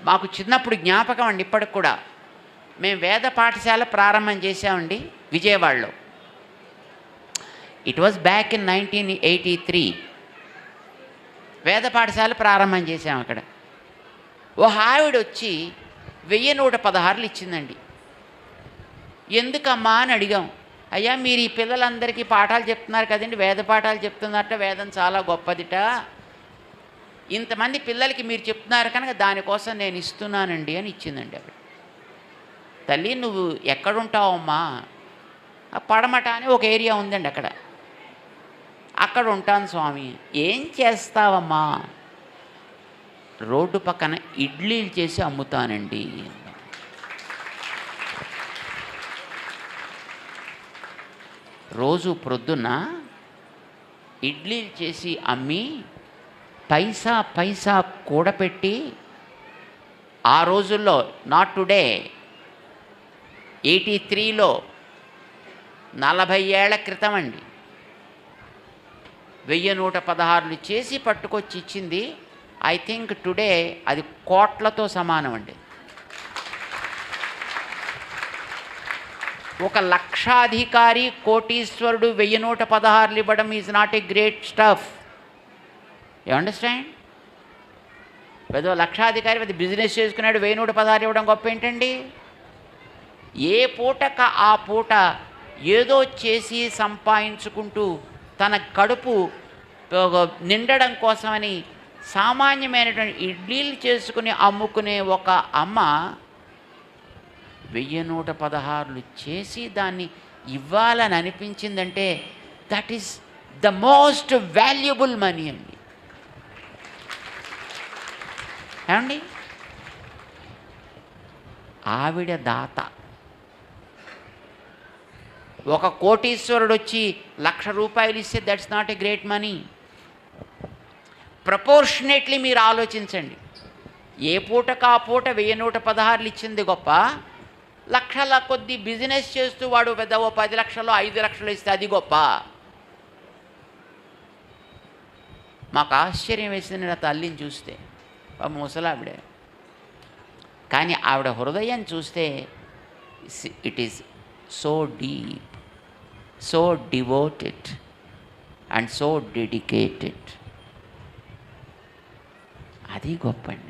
మాకు చిన్నప్పుడు జ్ఞాపకం అండి, ఇప్పటికి కూడా. మేము వేద పాఠశాల ప్రారంభం చేసామండి విజయవాడలో. It was back in 1983. వేద పాఠశాల ప్రారంభం చేసాం అక్కడ. ఓ ఆవిడ వచ్చి 1116 ఇచ్చిందండి. ఎందుకమ్మా అని అడిగాం. అయ్యా, మీరు ఈ పిల్లలందరికీ పాఠాలు చెప్తున్నారు కదండి, వేద పాఠాలు చెప్తున్నారట, వేదం చాలా గొప్పదిట, ఇంతమంది పిల్లలకి మీరు చెప్తున్నారు కనుక దానికోసం నేను ఇస్తున్నానండి అని ఇచ్చిందండి ఆవిడ. తల్లి, నువ్వు ఎక్కడుంటావమ్మా? పడమట అని ఒక ఏరియా ఉందండి, అక్కడ ఉంటాను స్వామి. ఏం చేస్తావమ్మా? రోడ్డు పక్కన ఇడ్లీలు చేసి అమ్ముతానండి. రోజు ప్రొద్దున ఇడ్లీలు చేసి అమ్మి పైసా పైసా కూడపెట్టి, ఆ రోజుల్లో, నాట్ టుడే, 83లో 40 ఏళ్ల క్రితం అండి, 1116 చేసి పట్టుకొచ్చి ఇచ్చింది. ఐ థింక్ టుడే అది కోట్లతో సమానం అండి. ఒక లక్షాధికారి కోటీశ్వరుడు 1116 ఇవ్వడం is not a great stuff. You understand? ఏదో లక్షాధికారి పెద్ద బిజినెస్ చేసుకున్నాడు, 1116 ఇవ్వడం గొప్ప ఏంటండి? ఏ పూటక ఆ పూట ఏదో చేసి సంపాదించుకుంటూ తన కడుపు నిండడం కోసమని సామాన్యమైనటువంటి ఇడ్లీలు చేసుకుని అమ్ముకునే ఒక అమ్మ 1116 చేసి దాన్ని ఇవ్వాలని అనిపించిందంటే that is the most valuable money అండి. ఏమండి? ఆవిడ దాత. ఒక కోటీశ్వరుడు వచ్చి 1,00,000 రూపాయలు ఇస్తే that's not a great money. Proportionately మీరు ఆలోచించండి. ఏ పూటకు ఆ పూట 1116 ఇచ్చింది గొప్ప, లక్షల కొద్ది బిజినెస్ చేస్తూ వాడు పెద్ద ఓ 10 లక్షలు 5 లక్షలు ఇస్తే అది గొప్ప. మాకు ఆశ్చర్యం వేసింది నా తల్లిని చూస్తే, ముసలావిడే. కానీ ఆవిడ హృదయం చూస్తే it is so deep, so devoted and so dedicated. అది గొప్ప అండి.